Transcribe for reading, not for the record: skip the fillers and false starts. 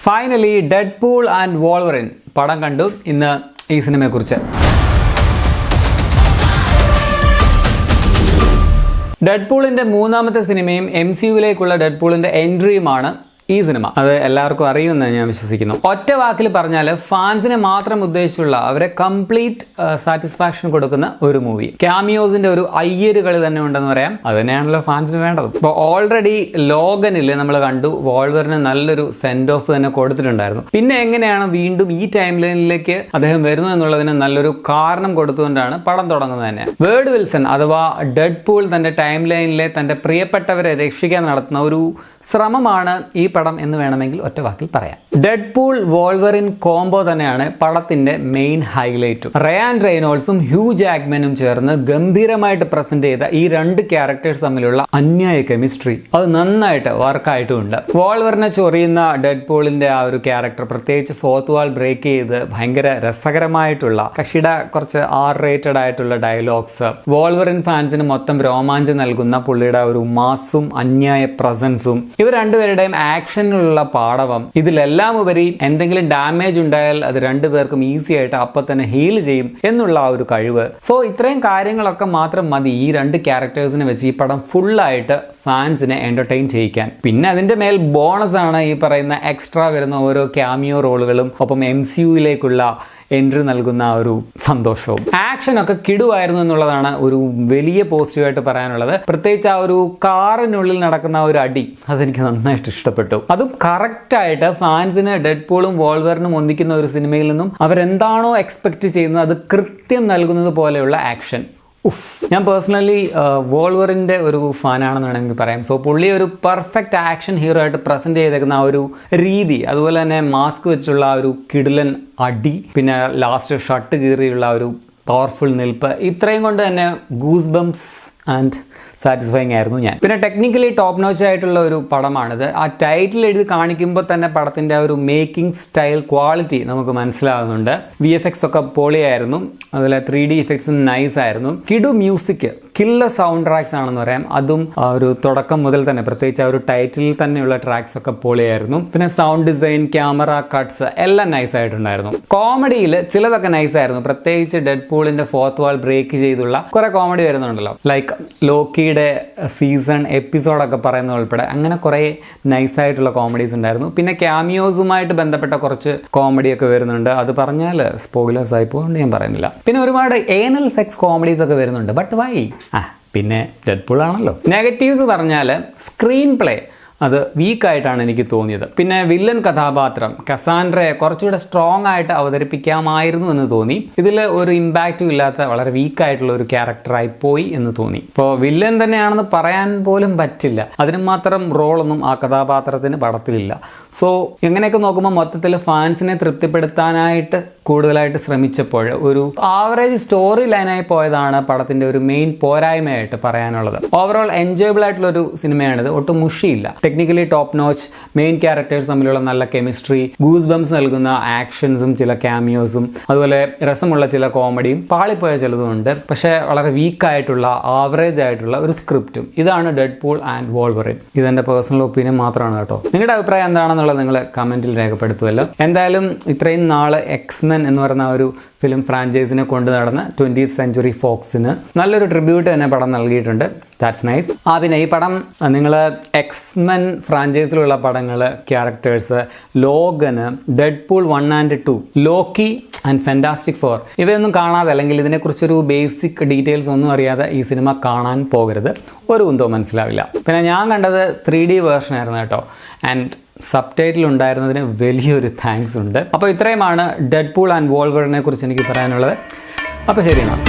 Finally Deadpool and wolverine പടം കണ്ടു. ഇന്ന് ഈ സിനിമയെക്കുറിച്ച്. ഡെഡ്പൂളിന്റെ മൂന്നാമത്തെ സിനിമയും MCUവിലേക്കുള്ള ഡെഡ്പൂളിന്റെ എൻട്രിയുമാണ് ഈ സിനിമ. അത് എല്ലാവർക്കും അറിയുമെന്ന് ഞാൻ വിശ്വസിക്കുന്നു. ഒറ്റ വാക്കിൽ പറഞ്ഞാൽ ഫാൻസിനെ മാത്രം ഉദ്ദേശിച്ചുള്ള അവരെ കംപ്ലീറ്റ് സാറ്റിസ്ഫാക്ഷൻ കൊടുക്കുന്ന ഒരു മൂവി. ക്യാമിയോസിന്റെ ഒരു അയ്യരുകളി തന്നെ ഉണ്ടെന്ന് പറയാം. അത് തന്നെയാണല്ലോ ഫാൻസിന് വേണ്ടത്. ഇപ്പോൾ ഓൾറെഡി ലോഗനിൽ നമ്മൾ കണ്ടു വോൾവറിന് നല്ലൊരു സെൻഡ് ഓഫ് തന്നെ കൊടുത്തിട്ടുണ്ടായിരുന്നു. പിന്നെ എങ്ങനെയാണ് വീണ്ടും ഈ ടൈം ലൈനിലേക്ക് അദ്ദേഹം വരുന്നു എന്നുള്ളതിന് നല്ലൊരു കാരണം കൊടുത്തുകൊണ്ടാണ് പടം തുടങ്ങുന്നത് തന്നെ. വേർഡ് വിൽസൺ അഥവാ ഡെഡ്പൂൾ തന്റെ ടൈം ലൈനിലെ തന്റെ പ്രിയപ്പെട്ടവരെ രക്ഷിക്കാൻ നടത്തുന്ന ഒരു ശ്രമമാണ് ഈ പടം എന്ന് വേണമെങ്കിൽ ഒറ്റ വാക്കിൽ പറയാം. ഡെഡ്പൂൾ വോൾവറിൻ കോംബോ തന്നെയാണ് പടത്തിന്റെ മെയിൻ ഹൈലൈറ്റും. റയാൻ റെയ്നോൾഡ്സും ഹ്യൂ ജാക്മാനും ചേർന്ന് ഗംഭീരമായിട്ട് പ്രസന്റ് ചെയ്ത ഈ രണ്ട് ക്യാരക്ടേഴ്സ് തമ്മിലുള്ള അന്യായ കെമിസ്ട്രി അത് നന്നായിട്ട് വർക്കായിട്ടുമുണ്ട്. വോൾവറിനെ ചൊറിയുന്ന ഡെഡ്പൂളിന്റെ ആ ഒരു ക്യാരക്ടർ, പ്രത്യേകിച്ച് ഫോർത്ത് വാൾ ബ്രേക്ക് ചെയ്ത് ഭയങ്കര രസകരമായിട്ടുള്ള കക്ഷിയുടെ കുറച്ച് R-rated ആയിട്ടുള്ള ഡയലോഗ്സ്, വോൾവറിൻ ഫാൻസിന് മൊത്തം രോമാഞ്ചം നൽകുന്ന പുള്ളിയുടെ ഒരു മാസും അന്യായ പ്രസൻസും, ഇവർ രണ്ടുപേരുടെയും ആക്ഷനിലുള്ള പാടവം, ഇതിലെല്ലാം ഉപരി എന്തെങ്കിലും ഡാമേജ് ഉണ്ടായാൽ അത് രണ്ടുപേർക്കും ഈസി ആയിട്ട് അപ്പം തന്നെ ഹീൽ ചെയ്യും എന്നുള്ള ആ ഒരു കഴിവ്. സോ ഇത്രയും കാര്യങ്ങളൊക്കെ മാത്രം മതി ഈ രണ്ട് ക്യാരക്ടേഴ്സിനെ വെച്ച് ഈ പടം ഫുള്ളായിട്ട് ഫാൻസിനെ എന്റർടൈൻ ചെയ്യിക്കാൻ. പിന്നെ അതിന്റെ മേൽ ബോണസ് ആണ് ഈ പറയുന്ന എക്സ്ട്രാ വരുന്ന ഓരോ ക്യാമിയോ റോളുകളും ഒപ്പം MCUവിലേക്കുള്ള എൻട്രി നൽകുന്ന ഒരു സന്തോഷവും. ആക്ഷനൊക്കെ കിടുവായിരുന്നു എന്നുള്ളതാണ് ഒരു വലിയ പോസിറ്റീവായിട്ട് പറയാനുള്ളത്. പ്രത്യേകിച്ച് ആ ഒരു കാറിനുള്ളിൽ നടക്കുന്ന ഒരു അടി അതെനിക്ക് നന്നായിട്ട് ഇഷ്ടപ്പെട്ടു. അതും കറക്റ്റായിട്ട് ഫാൻസിന് ഡെഡ്പൂളും വോൾവറിനും ഒന്നിക്കുന്ന ഒരു സിനിമയിൽ നിന്നും അവരെന്താണോ എക്സ്പെക്ട് ചെയ്യുന്നത് അത് കൃത്യം നൽകുന്നത് പോലെയുള്ള ആക്ഷൻ. ഞാൻ പേഴ്സണലി വോൾവറിന്റെ ഒരു ഫാനാണെന്ന് വേണമെങ്കിൽ പറയാം. സോ പുള്ളി ഒരു പെർഫെക്റ്റ് ആക്ഷൻ ഹീറോ ആയിട്ട് പ്രസന്റ് ചെയ്തേക്കുന്ന ആ ഒരു രീതി, അതുപോലെ തന്നെ മാസ്ക് വെച്ചുള്ള ആ ഒരു കിടിലൻ അടി, പിന്നെ ലാസ്റ്റ് ഷർട്ട് കീറിയുള്ള ഒരു പവർഫുൾ നിൽപ്പ്, ഇത്രയും കൊണ്ട് തന്നെ ഗൂസ് ബംസ് ആൻഡ് സാറ്റിസ്ഫൈങ് ആയിരുന്നു ഞാൻ. പിന്നെ ടെക്നിക്കലി ടോപ്പ് നോച്ച് ആയിട്ടുള്ള ഒരു പടമാണിത്. ആ ടൈറ്റിൽ എഴുതി കാണിക്കുമ്പോൾ തന്നെ പടത്തിന്റെ ആ ഒരു മേക്കിംഗ് സ്റ്റൈൽ ക്വാളിറ്റി നമുക്ക് മനസ്സിലാകുന്നുണ്ട്. VFX ഒക്കെ പൊളിയായിരുന്നു, അതുപോലെ 3D ഇഫക്ട്സും നൈസ് ആയിരുന്നു. കിടു മ്യൂസിക്, കില്ലർ സൗണ്ട് ട്രാക്സ് ആണെന്ന് പറയാം. അതും ആ ഒരു തുടക്കം മുതൽ തന്നെ, പ്രത്യേകിച്ച് ആ ഒരു ടൈറ്റിൽ തന്നെയുള്ള ട്രാക്സ് ഒക്കെ പൊളിയായിരുന്നു. പിന്നെ സൗണ്ട് ഡിസൈൻ, ക്യാമറ കട്ട്സ് എല്ലാം നൈസ് ആയിട്ടുണ്ടായിരുന്നു. കോമഡിയിൽ ചിലതൊക്കെ നൈസ് ആയിരുന്നു. പ്രത്യേകിച്ച് ഡെഡ്പൂളിന്റെ ഫോർത്ത് വാൾ ബ്രേക്ക് ചെയ്തുള്ള കുറെ കോമഡി വരുന്നുണ്ടല്ലോ, ലൈക്ക് ലോക്കി സീസൺ എപ്പിസോഡൊക്കെ പറയുന്ന ഉൾപ്പെടെ അങ്ങനെ കുറെ നൈസായിട്ടുള്ള കോമഡീസ് ഉണ്ടായിരുന്നു. പിന്നെ ക്യാമിയോസുമായിട്ട് ബന്ധപ്പെട്ട കുറച്ച് കോമഡിയൊക്കെ വരുന്നുണ്ട്. അത് പറഞ്ഞാൽ സ്പോയിലേഴ്സ് ആയി പോകുന്നുണ്ട്, ഞാൻ പറയുന്നില്ല. പിന്നെ ഒരുപാട് ഏനൽ സെക്സ് കോമഡീസ് ഒക്കെ വരുന്നുണ്ട്. But why? പിന്നെ ഡെഡ്പൂൾ ആണല്ലോ. നെഗറ്റീവ്സ് പറഞ്ഞാൽ സ്ക്രീൻ പ്ലേ അത് വീക്കായിട്ടാണ് എനിക്ക് തോന്നിയത്. പിന്നെ വില്ലൻ കഥാപാത്രം കസാൻഡ്രയെ കുറച്ചുകൂടെ സ്ട്രോങ് ആയിട്ട് അവതരിപ്പിക്കാമായിരുന്നു എന്ന് തോന്നി. ഇതിൽ ഒരു ഇമ്പാക്റ്റും ഇല്ലാത്ത വളരെ വീക്കായിട്ടുള്ള ഒരു ക്യാരക്ടറായി പോയി എന്ന് തോന്നി. ഇപ്പോൾ വില്ലൻ തന്നെയാണെന്ന് പറയാൻ പോലും പറ്റില്ല, അതിന് മാത്രം റോളൊന്നും ആ കഥാപാത്രത്തിന് പടത്തിലില്ല. സോ ഇങ്ങനെയൊക്കെ നോക്കുമ്പോൾ മൊത്തത്തിൽ ഫാൻസിനെ തൃപ്തിപ്പെടുത്താനായിട്ട് കൂടുതലായിട്ട് ശ്രമിച്ചപ്പോൾ ഒരു ആവറേജ് സ്റ്റോറി ലൈനായി പോയതാണ് പടത്തിന്റെ ഒരു മെയിൻ പോരായ്മയായിട്ട് പറയാനുള്ളത്. ഓവറോൾ എൻജോയബിൾ ആയിട്ടുള്ള ഒരു സിനിമയാണിത്, ഒട്ടും മുഷിയില്ല. Technically top notch, main characters തമ്മിലുള്ള നല്ല കെമിസ്ട്രി, ഗൂസ് ബംസ് നൽകുന്ന ആക്ഷൻസും ചില ക്യാമിയോസും, അതുപോലെ രസമുള്ള ചില കോമഡിയും, പാളിപ്പോയ ചിലതുമുണ്ട്. പക്ഷേ വളരെ വീക്കായിട്ടുള്ള ആവറേജ് ആയിട്ടുള്ള ഒരു സ്ക്രിപ്റ്റും. ഇതാണ് ഡെഡ്പൂൾ ആൻഡ് വോൾവറിൻ. ഇതെന്റെ പേഴ്സണൽ ഒപ്പീനിയൻ മാത്രമാണ് കേട്ടോ. നിങ്ങളുടെ അഭിപ്രായം എന്താണെന്നുള്ളത് നിങ്ങൾ കമന്റിൽ രേഖപ്പെടുത്തുമല്ലോ. എന്തായാലും ഇത്രയും നാള് എക്സ്മെൻ എന്ന് പറയുന്ന ഒരു ഫിലിം ഫ്രാഞ്ചൈസിനെ കൊണ്ടു നടന്ന 20th സെഞ്ച്വറി ഫോക്സിന് നല്ലൊരു ട്രിബ്യൂട്ട് തന്നെ പടം നൽകിയിട്ടുണ്ട്. That's nice. പിന്നെ ഈ പടം നിങ്ങൾ എക്സ്മെൻ ഫ്രാഞ്ചൈസിലുള്ള പടങ്ങൾ, characters, Logan, Deadpool 1 and 2, Loki and Fantastic Four ഇവയൊന്നും കാണാതെ, അല്ലെങ്കിൽ ഇതിനെക്കുറിച്ചൊരു ബേസിക് ഡീറ്റെയിൽസ് ഒന്നും അറിയാതെ ഈ സിനിമ കാണാൻ പോകരുത്. ഒരു കുന്തവും മനസ്സിലാവില്ല. പിന്നെ ഞാൻ കണ്ടത് 3D വേർഷൻ ആയിരുന്നു കേട്ടോ. ആൻഡ് സബ് ടൈറ്റിൽ ഉണ്ടായിരുന്നതിന് വലിയൊരു താങ്ക്സ് ഉണ്ട്. അപ്പോൾ ഇത്രയുമാണ് ഡെഡ്പൂൾ ആൻഡ് വോൾവറിനെ കുറിച്ച് എനിക്ക് പറയാനുള്ളത്. അപ്പോൾ ശരി എന്നാൽ.